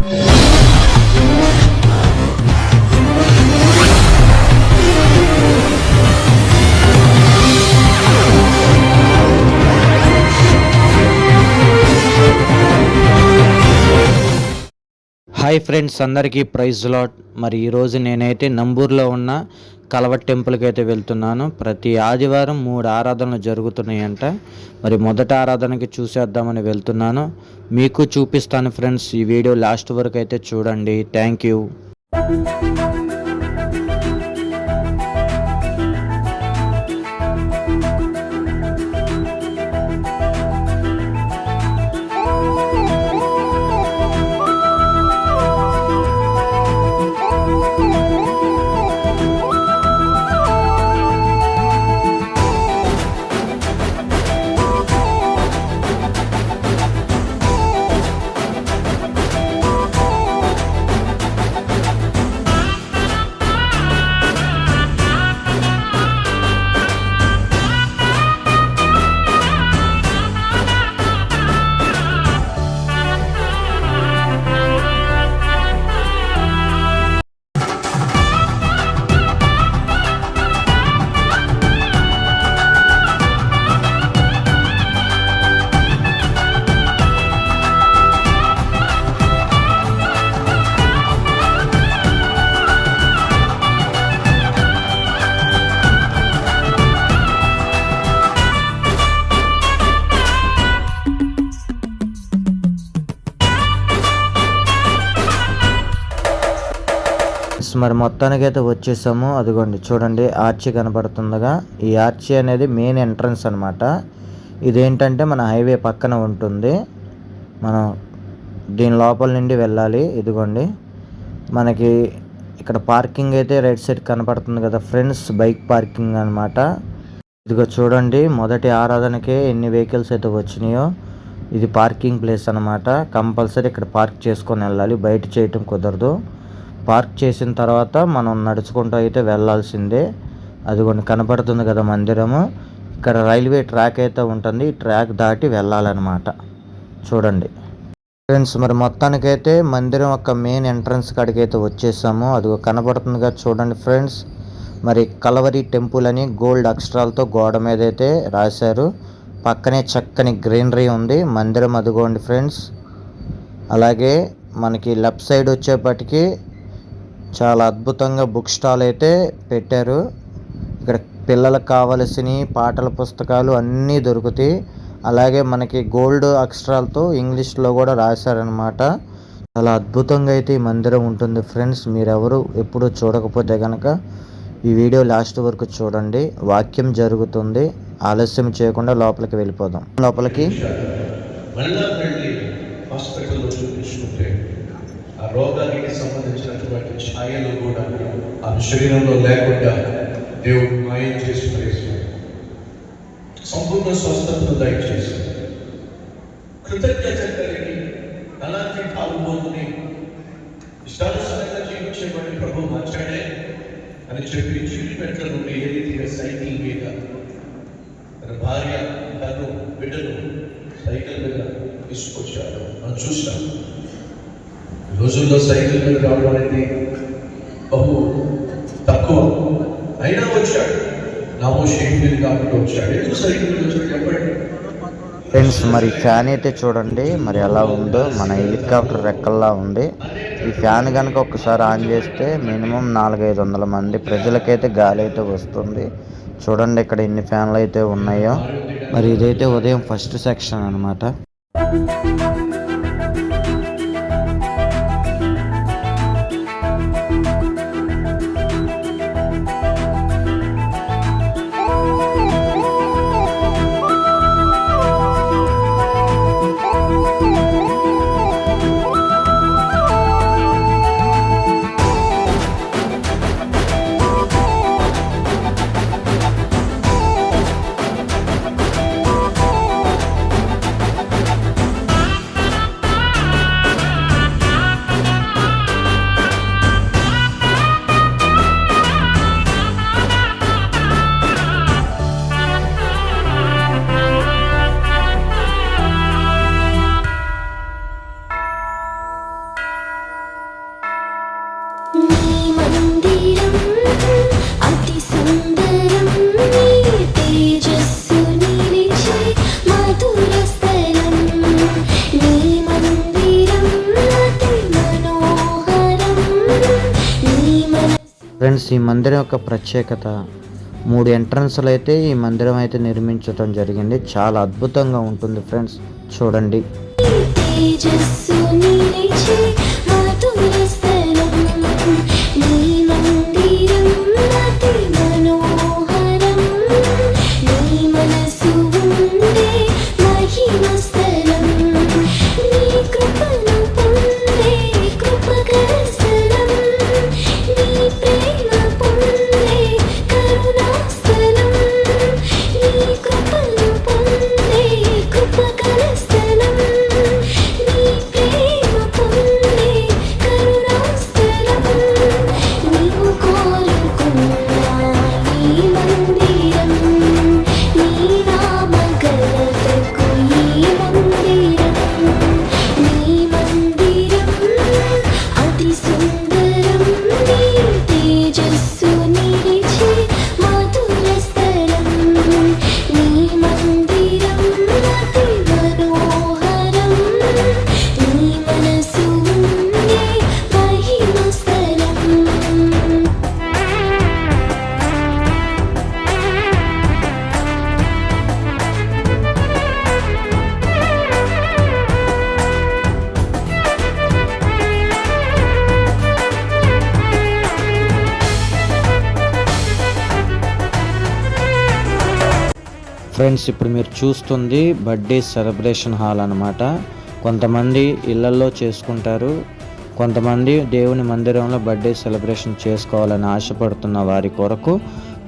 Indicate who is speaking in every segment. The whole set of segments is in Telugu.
Speaker 1: హాయ్ ఫ్రెండ్స్, అందరికీ ప్రైజ్ లాట్. మరి ఈరోజు నేనైతే నంబూరులో ఉన్న కలవట్ టెంపుల్కి అయితే వెళ్తున్నాను. ప్రతి ఆదివారం 3 ఆరాధనలు జరుగుతున్నాయంట. మరి మొదటి ఆరాధనకి చూసేద్దామని వెళ్తున్నాను. మీకు చూపిస్తాను ఫ్రెండ్స్. ఈ వీడియో లాస్ట్ వరకు అయితే చూడండి. Thank you. మరి మొత్తానికైతే వచ్చేసాము. అదిగోండి చూడండి, ఆర్చి కనపడుతుందిగా. ఈ ఆర్చి అనేది మెయిన్ ఎంట్రన్స్ అనమాట. ఇదేంటంటే మన హైవే పక్కన ఉంటుంది. మనం దీని లోపల నుండి వెళ్ళాలి. ఇదిగోండి మనకి ఇక్కడ పార్కింగ్ అయితే రైట్ సైడ్ కనపడుతుంది కదా ఫ్రెండ్స్, బైక్ పార్కింగ్ అనమాట. ఇదిగో చూడండి, మొదటి ఆరాధనకే ఎన్ని వెహికల్స్ అయితే వచ్చినాయో. ఇది పార్కింగ్ ప్లేస్ అనమాట. కంపల్సరీ ఇక్కడ పార్క్ చేసుకొని వెళ్ళాలి, బయట చేయటం కుదరదు. పార్క్ చేసిన తర్వాత మనం నడుచుకుంటూ అయితే వెళ్ళాల్సిందే. అదిగోండి కనపడుతుంది కదా మందిరము. ఇక్కడ రైల్వే ట్రాక్ అయితే ఉంటుంది. ఈ ట్రాక్ దాటి వెళ్ళాలన్నమాట. చూడండి ఫ్రెండ్స్, మరి మొత్తానికైతే మందిరం యొక్క మెయిన్ ఎంట్రన్స్ కాడికి అయితే వచ్చేసాము. అదిగో కనపడుతుందిగా చూడండి ఫ్రెండ్స్. మరి కలవరి టెంపుల్ అని గోల్డ్ అక్షరాలతో గోడ మీద అయితే రాశారు. పక్కనే చక్కని గ్రీనరీ ఉంది. మందిరం అదిగోండి ఫ్రెండ్స్. అలాగే మనకి లెఫ్ట్ సైడ్ వచ్చేపటికి చాలా అద్భుతంగా బుక్ స్టాల్ అయితే పెట్టారు. ఇక్కడ పిల్లలకు కావలసిన పాటల పుస్తకాలు అన్నీ దొరుకుతాయి. అలాగే మనకి గోల్డ్ అక్షరాలతో ఇంగ్లీష్లో కూడా రాశారనమాట. చాలా అద్భుతంగా అయితే ఈ మందిరం ఉంటుంది ఫ్రెండ్స్. మీరెవరు ఎప్పుడు చూడకపోతే కనుక ఈ వీడియో లాస్ట్ వరకు చూడండి. వాక్యం జరుగుతుంది. ఆలస్యం చేయకుండా లోపలికి వెళ్ళిపోదాం. లోపలికి
Speaker 2: ఆ రోగానికి సంబంధించినటువంటి ఛాయలు కూడా ఆ శరీరంలో లేకుండా దేవుడు మాయం చేసి పడేశాడు. సంపూర్ణ స్వస్థతను దయచేసి కృతజ్ఞత కలిగి అలాంటి తాగుబోతుని ఇష్టానుసారంగా జీవించేవాడిని ప్రభు మార్చాడే అని చెప్పి జీవిపెట్ల నుండి ఏ రీతిగా సైకిల్ మీద తన భార్య తను బిడ్డను సైకిల్ మీద తీసుకొచ్చాడు మనం చూసాం. రోజుల్లో సైకిల్ మీద రావడం అనేది బహు తక్కువ. అయినా వచ్చాడు. నామోషేక్ మీద కాకుండా వచ్చాడు. ఎందుకు సైకిల్ మీద వచ్చాడు చెప్పండి
Speaker 1: ఫ్రెండ్స్. మరి ఫ్యాన్ అయితే చూడండి మరి ఎలా ఉందో. మన హెలికాప్టర్ రెక్కల్లా ఉంది. ఈ ఫ్యాన్ కనుక ఒక్కసారి ఆన్ చేస్తే మినిమం 400-500 మంది ప్రజలకైతే గాలి అయితే వస్తుంది. చూడండి ఇక్కడ ఎన్ని ఫ్యాన్లు అయితే ఉన్నాయో. మరి ఇదైతే ఉదయం ఫస్ట్ సెక్షన్ అనమాట.
Speaker 3: మందిరం అతి సుందరం నీ తేజస్సు నిలిచే మధుర స్థలం నీ మందిరం అతి మనోహరం నీ
Speaker 1: ఫ్రెండ్స్, ఈ మందిరం యొక్క ప్రత్యేకత 3 ఎంట్రన్స్లు అయితే ఈ మందిరం అయితే నిర్మించడం జరిగింది. చాలా అద్భుతంగా ఉంటుంది ఫ్రెండ్స్, చూడండి.
Speaker 3: తేజస్సు నిలిచే మధుర స్థలం నీ మందిరం అతి మనోహరం నీ మనసు ఉండే మహిమ స్థలం నీ కృపను పొందే కృపకర స్థలం నీ ప్రేమ పొందే కరుణా స్థలం నీ కృపను పొందే కృపకర స్థలం నీ ప్రేమ పొందే కరుణా స్థలం నీవు కోరుకున్న ఈ మందిరం నీ నామ ఘనతకు ఈ మందిరం నీ మందిరం అతి సుందరం నీ తేజస్సు నిలిచే మధుర స్థలం నీ మందిరం అతి మనోహరం నీ మనసు ఉండే మహిమ స్థలం.
Speaker 1: ఫ్రెండ్స్, ఇప్పుడు మీరు చూస్తుంది బర్త్డే సెలబ్రేషన్ హాల్ అన్నమాట. కొంతమంది ఇళ్లల్లో చేసుకుంటారు, కొంతమంది దేవుని మందిరంలో బర్త్డే సెలబ్రేషన్ చేసుకోవాలని ఆశపడుతున్న వారి కొరకు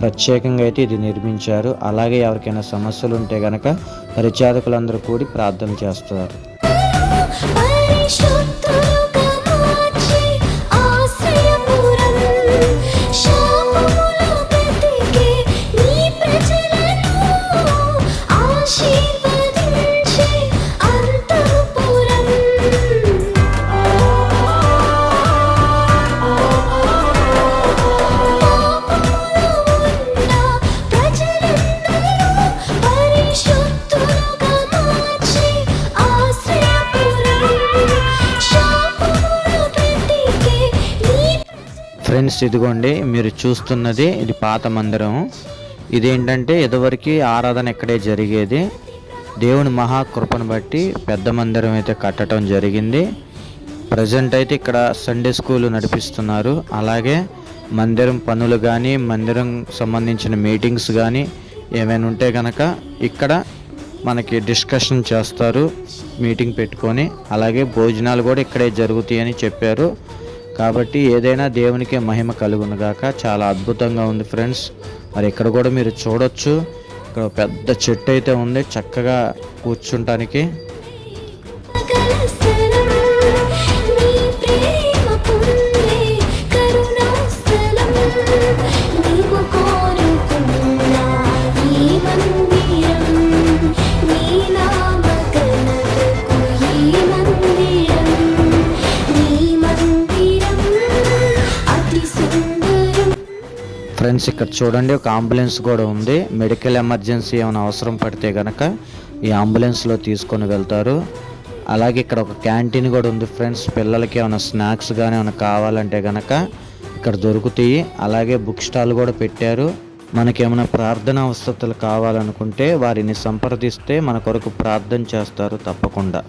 Speaker 1: ప్రత్యేకంగా అయితే ఇది నిర్మించారు. అలాగే ఎవరికైనా సమస్యలు ఉంటే కనుక పరిచారకులందరూ కూడి ప్రార్థన చేస్తారు.
Speaker 3: పరిశుద్ధులుగా మార్చి ఆశ్రయపురం శాపములు బ్రతికే నీ ప్రజలను ఆశీర్వదించే అంతఃపురం పాపములో ఉన్న ప్రజలందరూ పరిశుద్ధులుగా మార్చి ఆశ్రయపురం శాపములు బ్రతికే నీ
Speaker 1: ఫ్రెండ్స్, ఇదిగోండి మీరు చూస్తున్నది ఇది పాత మందిరం. ఇదేంటంటే ఇదివరకు ఆరాధన ఇక్కడే జరిగేది. దేవుని మహాకృపను బట్టి పెద్ద మందిరం అయితే కట్టడం జరిగింది. ప్రజెంట్ అయితే ఇక్కడ సండే స్కూల్ నడిపిస్తున్నారు. అలాగే మందిరం పనులు కానీ మందిరం సంబంధించిన మీటింగ్స్ కానీ ఏమైనా ఉంటే కనుక ఇక్కడ మనకి డిస్కషన్ చేస్తారు మీటింగ్ పెట్టుకొని. అలాగే భోజనాలు కూడా ఇక్కడే జరుగుతాయని చెప్పారు. కాబట్టి ఏదైనా దేవునికే మహిమ కలుగును గాక. చాలా అద్భుతంగా ఉంది ఫ్రెండ్స్. మరి ఇక్కడ కూడా మీరు చూడొచ్చు, ఇక్కడ పెద్ద చెట్టు అయితే ఉంది చక్కగా కూర్చుంటానికి.
Speaker 3: సకల స్థలం నీ ప్రేమ పొందే కరుణా స్థలం నీవు కోరుకున్న ఈ మందిరం నీ నామ ఘనతకు ఈ మందిరం నీ మందిరం అతి సుందరం.
Speaker 1: ఫ్రెండ్స్, ఇక్కడ చూడండి ఒక అంబులెన్స్ కూడా ఉంది. మెడికల్ ఎమర్జెన్సీ ఏమైనా అవసరం పడితే కనుక ఈ అంబులెన్స్లో తీసుకొని వెళ్తారు. అలాగే ఇక్కడ ఒక క్యాంటీన్ కూడా ఉంది ఫ్రెండ్స్. పిల్లలకి ఏమైనా స్నాక్స్ కానీ ఏమైనా కావాలంటే కనుక ఇక్కడ దొరుకుతాయి. అలాగే బుక్ స్టాల్ కూడా పెట్టారు. మనకేమైనా ప్రార్థన అవసరతలు కావాలనుకుంటే వారిని సంప్రదిస్తే మన కొరకు ప్రార్థన చేస్తారు తప్పకుండా.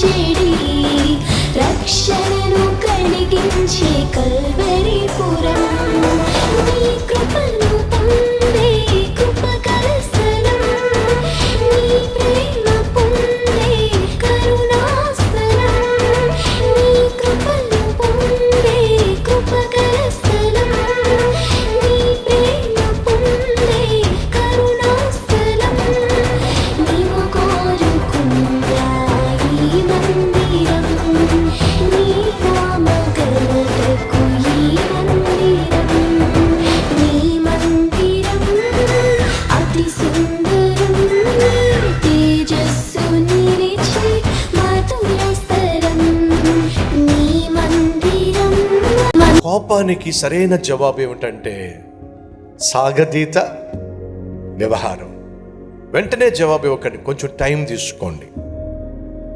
Speaker 3: చెడి రక్షణను కలిగించే కల్వరిపురం నీ కృపను పొందే కృపగల స్థలం నీ ప్రేమ పొందే కరుణాస్థలం నీ కృపను పొందే కృపగల స్థలం నీ ప్రేమ పొందే కరుణాస్థలం నీవు కోరుకున్నా ఈ మందిరం నీ నామఘనతకు ఈ మందిరం నీ మందిరం అతి సుందరం తేజస్సు నిలిచి మధుర స్థలం నీ మందిరం
Speaker 2: కోపానికి సరైన జవాబు ఏమిటంటే సాగతీత వ్యవహారం. వెంటనే జవాబు ఇవ్వకండి, కొంచెం టైం తీసుకోండి.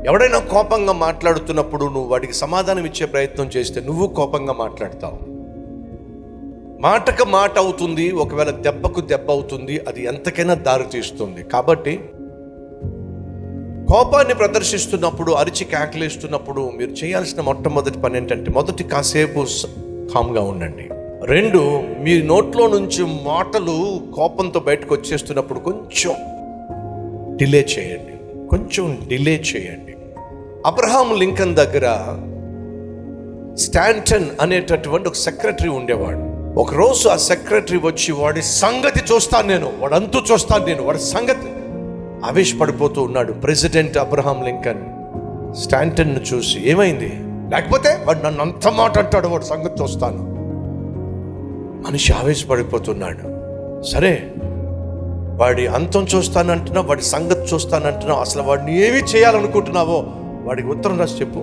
Speaker 2: ఎవడైనా కోపంగా మాట్లాడుతున్నప్పుడు నువ్వు వాడికి సమాధానం ఇచ్చే ప్రయత్నం చేస్తే నువ్వు కోపంగా మాట్లాడతావు. మాటకు మాట అవుతుంది, ఒకవేళ దెబ్బకు దెబ్బ అవుతుంది, అది ఎంతకైనా దారి తీస్తుంది. కాబట్టి కోపాన్ని ప్రదర్శిస్తున్నప్పుడు, అరిచి కేకలేస్తున్నప్పుడు మీరు చేయాల్సిన మొట్టమొదటి పని ఏంటంటే, మొదటి కాసేపు కామ్గా ఉండండి. 2, మీ నోట్లో నుంచి మాటలు కోపంతో బయటకు వచ్చేస్తున్నప్పుడు కొంచెం డిలే చేయండి. అబ్రహాం లింకన్ దగ్గర స్టాంటన్ అనేటటువంటి ఒక సెక్రటరీ ఉండేవాడు. ఒకరోజు ఆ సెక్రటరీ వచ్చి వాడి సంగతి చూస్తాను నేను, వాడంతు చూస్తాను నేను, వాడి సంగతి ఆవేశపడిపోతూ ఉన్నాడు. ప్రెసిడెంట్ అబ్రహాం లింకన్ స్టాంటన్ను చూసి, ఏమైంది, లేకపోతే వాడు నన్ను అంత మాట అంటాడు, వాడి సంగతి చూస్తాను. మనిషి ఆవేశపడిపోతున్నాడు. సరే, వాడి అంతం చూస్తానంటున్నా, వాడి సంగతి చూస్తానంటున్నావు, అసలు వాడిని ఏమి చేయాలనుకుంటున్నావో వాడికి ఉత్తరం రాసి చెప్పు.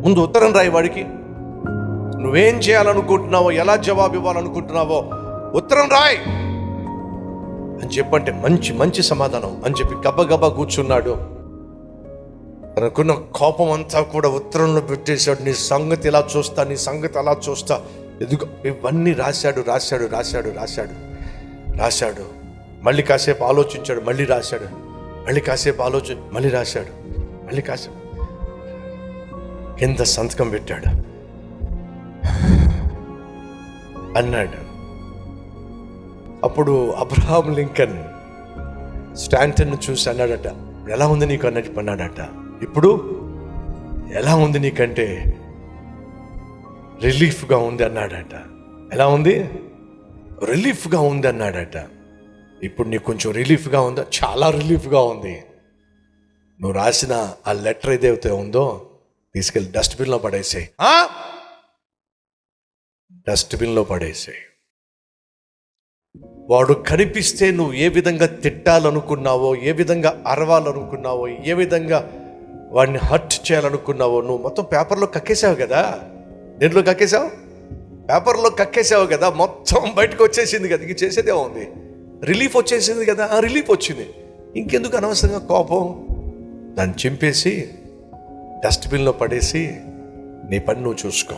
Speaker 2: ముందు ఉత్తరం రాయి వాడికి. నువ్వేం చేయాలనుకుంటున్నావో, ఎలా జవాబు ఇవ్వాలనుకుంటున్నావో ఉత్తరం రాయి అని చెప్పంటే మంచి సమాధానం అని చెప్పి గబగబా కూర్చున్నాడు. తనకున్న కోపం అంతా కూడా ఉత్తరంలో పెట్టేశాడు. నీ సంగతి ఎలా చూస్తా, నీ సంగతి అలా చూస్తా, ఎదుగు ఇవన్నీ రాశాడు. మళ్ళీ కాసేపు ఆలోచించాడు, మళ్ళీ రాశాడు, మళ్ళీ రాశాడు, మళ్ళీ కాసేపు కింద సంతకం పెట్టాడు. అన్నాడు. అప్పుడు అబ్రహాం లింకన్ స్టాంటన్ను చూసి అన్నాడట, ఎలా ఉంది నీకు అన్నాడట. ఇప్పుడు ఎలా ఉంది నీకంటే రిలీఫ్గా ఉంది అన్నాడట. ఎలా ఉంది? రిలీఫ్గా ఉంది అన్నాడట. ఇప్పుడు నీకు కొంచెం రిలీఫ్గా ఉందా? చాలా రిలీఫ్గా ఉంది. నువ్వు రాసిన ఆ లెటర్ ఏదైతే ఉందో తీసుకెళ్ళి డస్ట్బిన్లో పడేసాయి. వాడు కనిపిస్తే నువ్వు ఏ విధంగా తిట్టాలనుకున్నావో, ఏ విధంగా అరవాలనుకున్నావో, ఏ విధంగా వాడిని హర్ట్ చేయాలనుకున్నావో నువ్వు మొత్తం పేపర్లో కక్కేసావు కదా. దేంట్లో కక్కేసావు? పేపర్లో కక్కేసావు కదా. మొత్తం బయటకు వచ్చేసింది కదా. ఇంక చేసేదే ఉంది, రిలీఫ్ వచ్చేసింది కదా. ఆ రిలీఫ్ వచ్చింది, ఇంకెందుకు అనవసరంగా కోపం? దాన్ని చింపేసి డస్ట్బిన్లో పడేసి నీ పని నువ్వు చూసుకో.